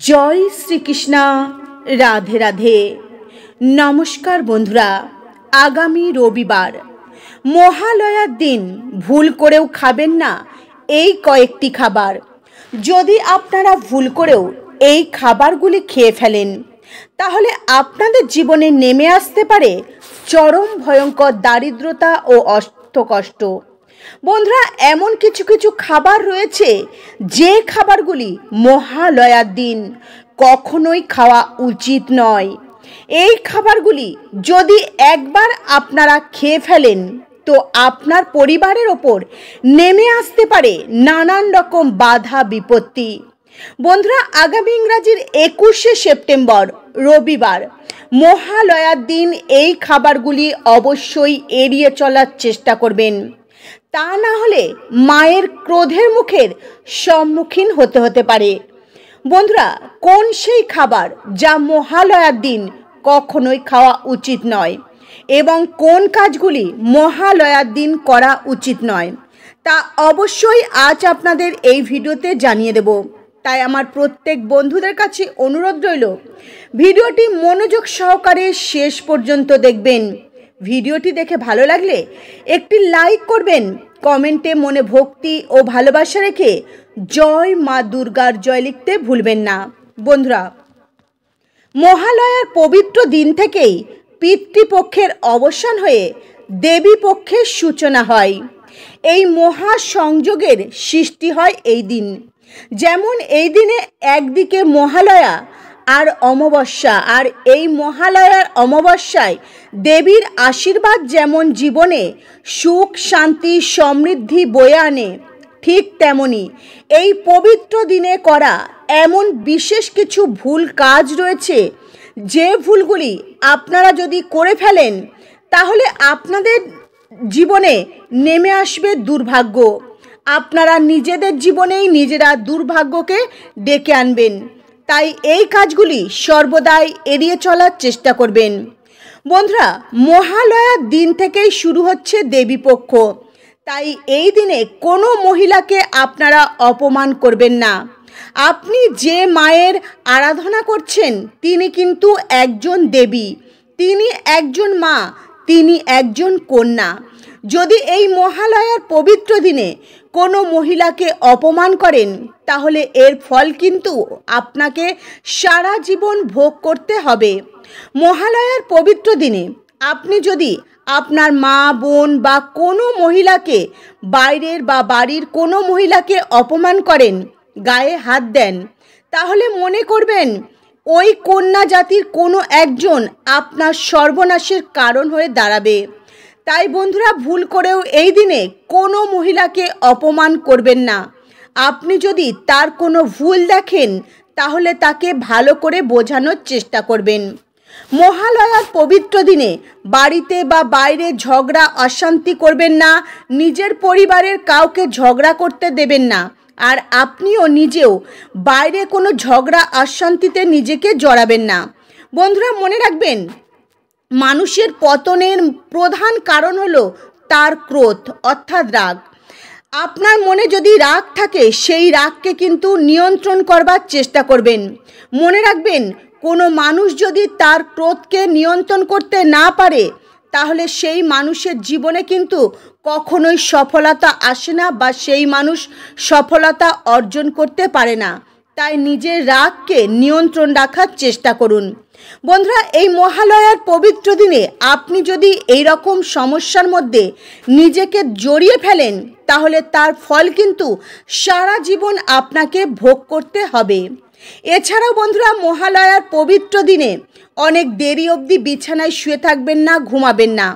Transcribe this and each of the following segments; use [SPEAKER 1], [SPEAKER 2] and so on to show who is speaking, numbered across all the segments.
[SPEAKER 1] জয় শ্রীকৃষ্ণ। রাধে রাধে। নমস্কার বন্ধুরা, আগামী রবিবার মহালয়ার দিন ভুল করেও খাবেন না এই কয়েকটি খাবার। যদি আপনারা ভুল করেও এই খাবারগুলি খেয়ে ফেলেন তাহলে আপনাদের জীবনে নেমে আসতে পারে চরম ভয়ঙ্কর দারিদ্রতা ও অর্থকষ্ট। বন্ধুরা, এমন কিছু কিছু খাবার রয়েছে যে খাবারগুলি মহালয়ার দিন কখনোই খাওয়া উচিত নয়। এই খাবারগুলি যদি একবার আপনারা খেয়ে ফেলেন তো আপনার পরিবারের ওপর নেমে আসতে পারে নানান রকম বাধা বিপত্তি। বন্ধুরা, আগামী ইংরাজির 21শে সেপ্টেম্বর রবিবার মহালয়ার দিন এই খাবারগুলি অবশ্যই এড়িয়ে চলার চেষ্টা করবেন, তা না হলে মায়ের ক্রোধের মুখের সম্মুখীন হতে পারে। বন্ধুরা, কোন সেই খাবার যা মহালয়ার দিন কখনোই খাওয়া উচিত নয় এবং কোন কাজগুলি মহালয়ার দিন করা উচিত নয় তা অবশ্যই আজ আপনাদের এই ভিডিওতে জানিয়ে দেব। তাই আমার প্রত্যেক বন্ধুদের কাছে অনুরোধ রইল, ভিডিওটি মনোযোগ সহকারে শেষ পর্যন্ত দেখবেন। ভিডিওটি দেখে ভালো লাগলে একটি লাইক করবেন, কমেন্টে মনে ভক্তি ও ভালোবাসা রেখে জয় মা দুর্গার জয় লিখতে ভুলবেন না। বন্ধুরা, মহালয়ার পবিত্র দিন থেকেই পিতৃপক্ষের অবসান হয়ে দেবী পক্ষের সূচনা হয়। এই মহা সংযোগের সৃষ্টি হয় এই দিন। যেমন এই দিনে একদিকে মহালয়া আর অমাবস্যা, আর এই মহালয়ার অমাবস্যায় দেবীর আশীর্বাদ যেমন জীবনে সুখ শান্তি সমৃদ্ধি বয়ে আনে, ঠিক তেমনি এই পবিত্র দিনে করা এমন বিশেষ কিছু ভুল কাজ রয়েছে যে ভুলগুলি আপনারা যদি করে ফেলেন তাহলে আপনাদের জীবনে নেমে আসবে দুর্ভাগ্য। আপনারা নিজেদের জীবনেই নিজেরা দুর্ভাগ্যকে ডেকে আনবেন। তাই এই কাজগুলি সর্বদাই এড়িয়ে চলার চেষ্টা করবেন। বন্ধুরা, মহালয়ার দিন থেকেই শুরু হচ্ছে দেবীপক্ষ। তাই এই দিনে কোনো মহিলাকে আপনারা অপমান করবেন না। আপনি যে মায়ের আরাধনা করছেন তিনি কিন্তু একজন দেবী, তিনি একজন মা, তিনি একজন কন্যা। যদি এই মহালয়ার পবিত্র দিনে কোনো মহিলাকে অপমান করেন তাহলে এর ফল কিন্তু আপনাকে সারা জীবন ভোগ করতে হবে। মহালয়ার পবিত্র দিনে আপনি যদি আপনার মা বোন বা কোনো মহিলাকে, বাইরের বা বাড়ির কোনো মহিলাকে অপমান করেন, গায়ে হাত দেন, তাহলে মনে করবেন ওই কন্যা জাতির কোনো একজন আপনার সর্বনাশের কারণ হয়ে দাঁড়াবে। তাই বন্ধুরা, ভুল করেও এই দিনে কোনো মহিলাকে অপমান করবেন না। আপনি যদি তার কোনো ভুল দেখেন তাহলে তাকে ভালো করে বোঝানোর চেষ্টা করবেন। মহালয়ার পবিত্র দিনে বাড়িতে বা বাইরে ঝগড়া অশান্তি করবেন না, নিজের পরিবারের কাউকে ঝগড়া করতে দেবেন না, আর আপনিও নিজেও বাইরে কোনো ঝগড়া অশান্তিতে নিজেকে জড়াবেন না। বন্ধুরা, মনে রাখবেন, মানুষের পতনের প্রধান কারণ হলো তার ক্রোধ অর্থাৎ রাগ। আপনার মনে যদি রাগ থাকে সেই রাগকে কিন্তু নিয়ন্ত্রণ করবার চেষ্টা করবেন। মনে রাখবেন, কোনো মানুষ যদি তার ক্রোধকে নিয়ন্ত্রণ করতে না পারে তাহলে সেই মানুষের জীবনে কিন্তু কখনোই সফলতা আসে না বা সেই মানুষ সফলতা অর্জন করতে পারে না। তাই নিজের রাগকে নিয়ন্ত্রণ রাখার চেষ্টা করুন। বন্ধুরা, এই মহালয়ার পবিত্র দিনে আপনি যদি এই রকম সমস্যার মধ্যে নিজেকে জড়িয়ে ফেলেন তাহলে তার ফল কিন্তু সারা জীবন আপনাকে ভোগ করতে হবে। এছাড়াও বন্ধুরা, মহালয়ার পবিত্র দিনে অনেক দেরি অবধি বিছানায় শুয়ে থাকবেন না, ঘুমাবেন না।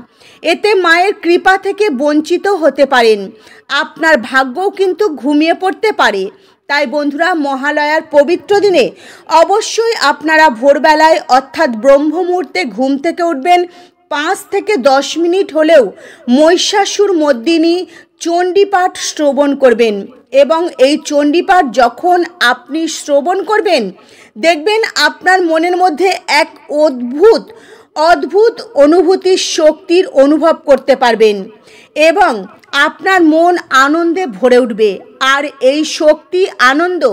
[SPEAKER 1] এতে মায়ের কৃপা থেকে বঞ্চিত হতে পারেন, আপনার ভাগ্যও কিন্তু ঘুমিয়ে পড়তে পারে। তাই বন্ধুরা, মহালয়ার পবিত্র দিনে অবশ্যই আপনারা ভোরবেলায় অর্থাৎ ব্রহ্ম মুহূর্তে ঘুম থেকে উঠবেন। 5 থেকে 10 মিনিট হলেও মহিষাসুর মর্দিনী চণ্ডীপাঠ শ্রবণ করবেন এবং এই চণ্ডীপাঠ যখন আপনি শ্রবণ করবেন দেখবেন আপনার মনের মধ্যে এক অদ্ভুত অদ্ভুত অনুভূতির শক্তির অনুভব করতে পারবেন এবং আপনার মন আনন্দে ভরে উঠবে। আর এই শক্তি আনন্দ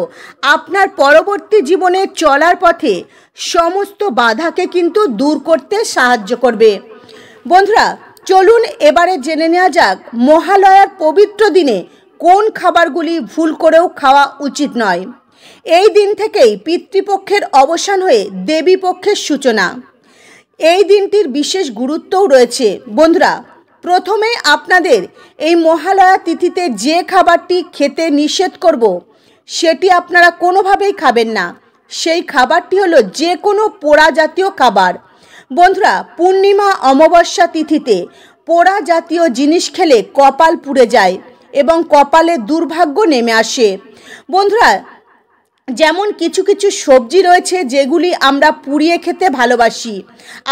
[SPEAKER 1] আপনার পরবর্তী জীবনে চলার পথে সমস্ত বাধাকে কিন্তু দূর করতে সাহায্য করবে। বন্ধুরা, চলুন এবারে জেনে নেওয়া যাক মহালয়ার পবিত্র দিনে কোন খাবারগুলি ভুল করেও খাওয়া উচিত নয়। এই দিন থেকেই পিতৃপক্ষের অবসান হয়ে দেবী পক্ষের সূচনা। এই দিনটির বিশেষ গুরুত্বও রয়েছে। বন্ধুরা, প্রথমে আপনাদের এই মহালয়া তিথিতে যে খাবারটি খেতে নিষেধ করব সেটি আপনারা কোনোভাবেই খাবেন না। সেই খাবারটি হলো যে কোনো পোড়া জাতীয় খাবার। বন্ধুরা, পূর্ণিমা অমাবস্যা তিথিতে পোড়া জাতীয় জিনিস খেলে কপাল পুড়ে যায় এবং কপালে দুর্ভাগ্য নেমে আসে। বন্ধুরা, যেমন কিছু কিছু সবজি রয়েছে যেগুলি আমরা পুড়িয়ে খেতে ভালোবাসি,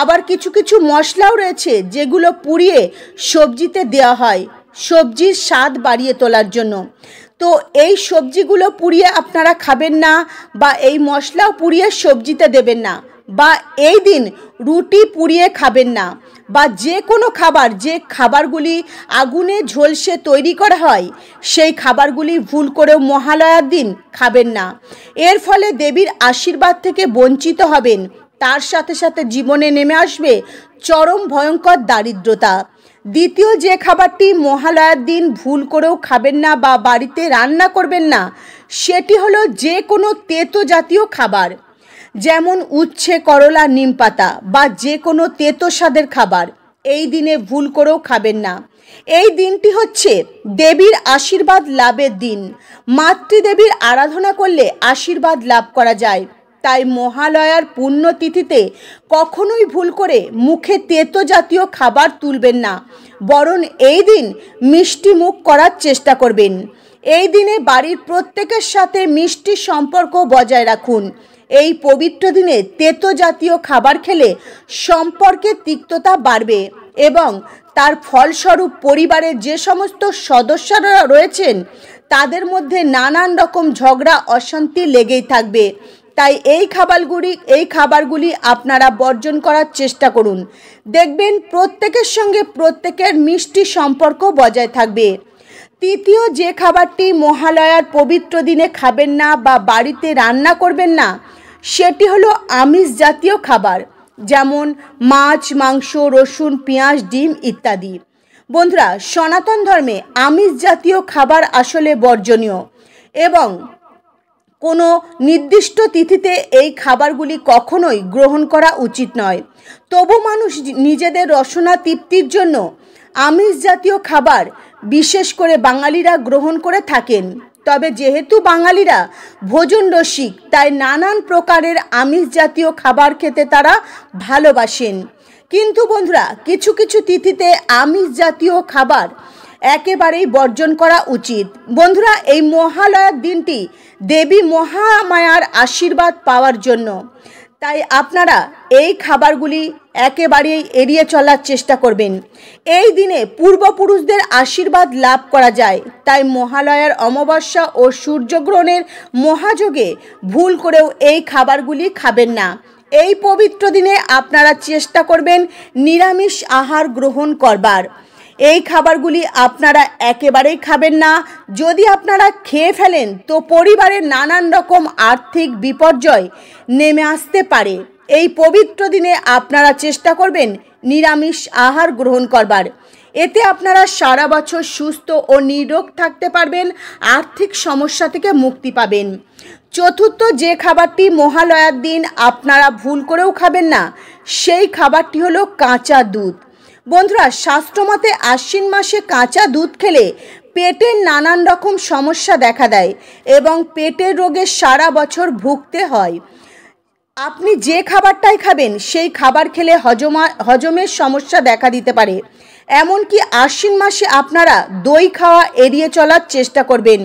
[SPEAKER 1] আবার কিছু কিছু মশলাও রয়েছে যেগুলো পুড়িয়ে সবজিতে দেওয়া হয় সবজির স্বাদ বাড়িয়ে তোলার জন্য। তো এই সবজিগুলো পুড়িয়ে আপনারা খাবেন না, বা এই মশলাও পুড়িয়ে সবজিতে দেবেন না, বা এই দিন রুটি পুড়িয়ে খাবেন না, বা যে কোনো খাবার যে খাবারগুলি আগুনে ঝলসে তৈরি করা হয় সেই খাবারগুলি ভুল করেও মহালয়ার দিন খাবেন না। এর ফলে দেবীর আশীর্বাদ থেকে বঞ্চিত হবেন, তার সাথে সাথে জীবনে নেমে আসবে চরম ভয়ঙ্কর দারিদ্রতা। দ্বিতীয় যে খাবারটি মহালয়ার দিন ভুল করেও খাবেন না বা বাড়িতে রান্না করবেন না সেটি হলো যে কোনো তেতো জাতীয় খাবার, যেমন উচ্ছে, করলা, নিমপাতা বা যে কোনো তেতো স্বাদের খাবার এই দিনে ভুল করেও খাবেন না। এই দিনটি হচ্ছে দেবীর আশীর্বাদ লাভের দিন। মাতৃদেবীর আরাধনা করলে আশীর্বাদ লাভ করা যায়। তাই মহালয়ার পুণ্যতিথিতে কখনোই ভুল করে মুখে তেতো জাতীয় খাবার তুলবেন না, বরং এই দিন মিষ্টি মুখ করার চেষ্টা করবেন। এই দিনে বাড়ির প্রত্যেকের সাথে মিষ্টি সম্পর্ক বজায় রাখুন। এই পবিত্র দিনে তেতো জাতীয় খাবার খেলে সম্পর্কের তিক্ততা বাড়বে এবং তার ফলস্বরূপ পরিবারের যে সমস্ত সদস্যরা রয়েছেন তাদের মধ্যে নানান রকম ঝগড়া অশান্তি লেগেই থাকবে। তাই এই খাবারগুলি আপনারা বর্জন করার চেষ্টা করুন। দেখবেন প্রত্যেকের সঙ্গে প্রত্যেকের মিষ্টি সম্পর্ক বজায় থাকবে। তৃতীয় যে খাবারটি মহালয়ার পবিত্র দিনে খাবেন না বা বাড়িতে রান্না করবেন না সেটি হলো আমিষ জাতীয় খাবার, যেমন মাছ, মাংস, রসুন, পেঁয়াজ, ডিম ইত্যাদি। বন্ধুরা, সনাতন ধর্মে আমিষ জাতীয় খাবার আসলে বর্জনীয় এবং কোনো নির্দিষ্ট তিথিতে এই খাবারগুলি কখনোই গ্রহণ করা উচিত নয়। তবু মানুষ নিজেদের রসনা তৃপ্তির জন্য আমিষ জাতীয় খাবার বিশেষ করে বাঙালিরা গ্রহণ করে থাকেন। তবে যেহেতু বাঙালিরা ভোজন রসিক, তাই নানান প্রকারের আমিষ জাতীয় খাবার খেতে তারা ভালোবাসেন। কিন্তু বন্ধুরা, কিছু কিছু তিথিতে আমিষ জাতীয় খাবার একেবারেই বর্জন করা উচিত। বন্ধুরা, এই মহালয়ার দিনটি দেবী মহামায়ার আশীর্বাদ পাওয়ার জন্য, তাই আপনারা এই খাবারগুলি একেবারেই এড়িয়ে চলার চেষ্টা করবেন। এই দিনে পূর্বপুরুষদের আশীর্বাদ লাভ করা যায়, তাই মহালয়ার অমাবস্যা ও সূর্যগ্রহণের মহাযোগে ভুল করেও এই খাবারগুলি খাবেন না। এই পবিত্র দিনে আপনারা চেষ্টা করবেন নিরামিষ আহার গ্রহণ করবার। এই খাবারগুলি আপনারা একেবারেই খাবেন না। যদি আপনারা খেয়ে ফেলেন তো পরিবারের নানান রকম আর্থিক বিপর্যয় নেমে আসতে পারে। এই পবিত্র দিনে আপনারা চেষ্টা করবেন নিরামিষ আহার গ্রহণ করবার। এতে আপনারা সারা বছর সুস্থ ও নিরোগ থাকতে পারবেন, আর্থিক সমস্যা থেকে মুক্তি পাবেন। চতুর্থ যে খাবারটি মহালয়ার দিন আপনারা ভুল করেও খাবেন না সেই খাবারটি হলো কাঁচা দুধ। বন্ধুরা, শাস্ত্রমতে আশ্বিন মাসে কাঁচা দুধ খেলে পেটের নানান রকম সমস্যা দেখা দেয় এবং পেটের রোগে সারা বছর ভুগতে হয়। আপনি যে খাবারটাই খাবেন সেই খাবার খেলে হজমের সমস্যা দেখা দিতে পারে। এমনকি আশ্বিন মাসে আপনারা দই খাওয়া এড়িয়ে চলার চেষ্টা করবেন।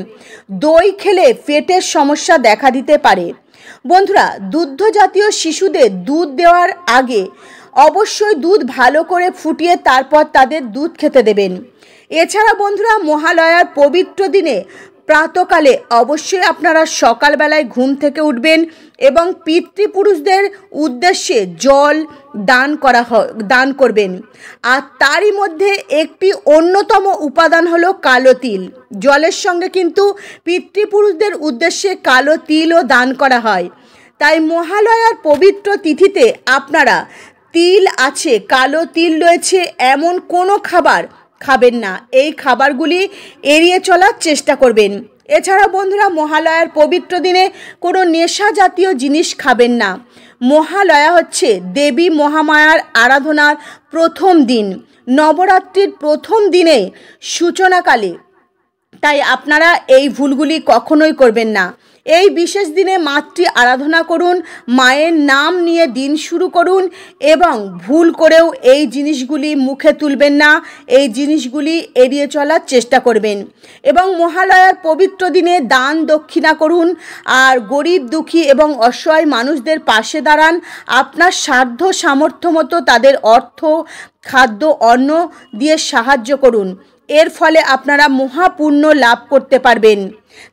[SPEAKER 1] দই খেলে পেটের সমস্যা দেখা দিতে পারে। বন্ধুরা, দুগ্ধ জাতীয় শিশুদের দুধ দেওয়ার আগে অবশ্যই দুধ ভালো করে ফুটিয়ে তারপর তাদের দুধ খেতে দেবেন। এছাড়া বন্ধুরা, মহালয়ার পবিত্র দিনে প্রাতকালে অবশ্যই আপনারা সকালবেলায় ঘুম থেকে উঠবেন এবং পিতৃপুরুষদের উদ্দেশ্যে জল দান করবেন। আর তারই মধ্যে একটি অন্যতম উপাদান হলো কালো তিল। জলের সঙ্গে কিন্তু পিতৃপুরুষদের উদ্দেশ্যে কালো তিলও দান করা হয়। তাই মহালয়ার পবিত্র তিথিতে আপনারা তিল আছে, কালো তিল রয়েছে এমন কোনো খাবার খাবেন না। এই খাবারগুলি এড়িয়ে চলার চেষ্টা করবেন। এছাড়া বন্ধুরা, মহালয়ার পবিত্র দিনে কোনো নেশা জাতীয় জিনিস খাবেন না। মহালয়া হচ্ছে দেবী মহামায়ার আরাধনার প্রথম দিন, নবরাত্রির প্রথম দিনে সূচনাকালে। তাই আপনারা এই ভুলগুলি কখনোই করবেন না। এই বিশেষ দিনে মাতৃ আরাধনা করুন, মায়ের নাম নিয়ে দিন শুরু করুন এবং ভুল করেও এই জিনিসগুলি মুখে তুলবেন না। এই জিনিসগুলি এড়িয়ে চলার চেষ্টা করবেন এবং মহালয়ার পবিত্র দিনে দান দক্ষিণা করুন আর গরিব দুঃখী এবং অসহায় মানুষদের পাশে দাঁড়ান। আপনার সাধ্য সামর্থ্য মতো তাদের অর্থ, খাদ্য, অন্ন দিয়ে সাহায্য করুন। এর ফলে আপনারা মহাপুণ্য লাভ করতে পারবেন।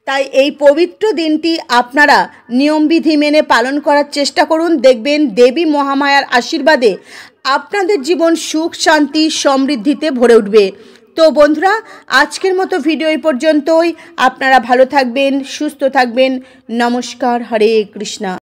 [SPEAKER 1] তাই এই পবিত্র দিনটি আপনারা নিয়মবিধি মেনে পালন করার চেষ্টা করুন। দেখবেন দেবী মহামায়ার আশীর্বাদে আপনাদের জীবন সুখ, শান্তি, সমৃদ্ধিতে ভরে উঠবে। তো বন্ধুরা, আজকের মতো ভিডিও এই পর্যন্তই। আপনারা ভালো থাকবেন, সুস্থ থাকবেন। নমস্কার। হরে কৃষ্ণা।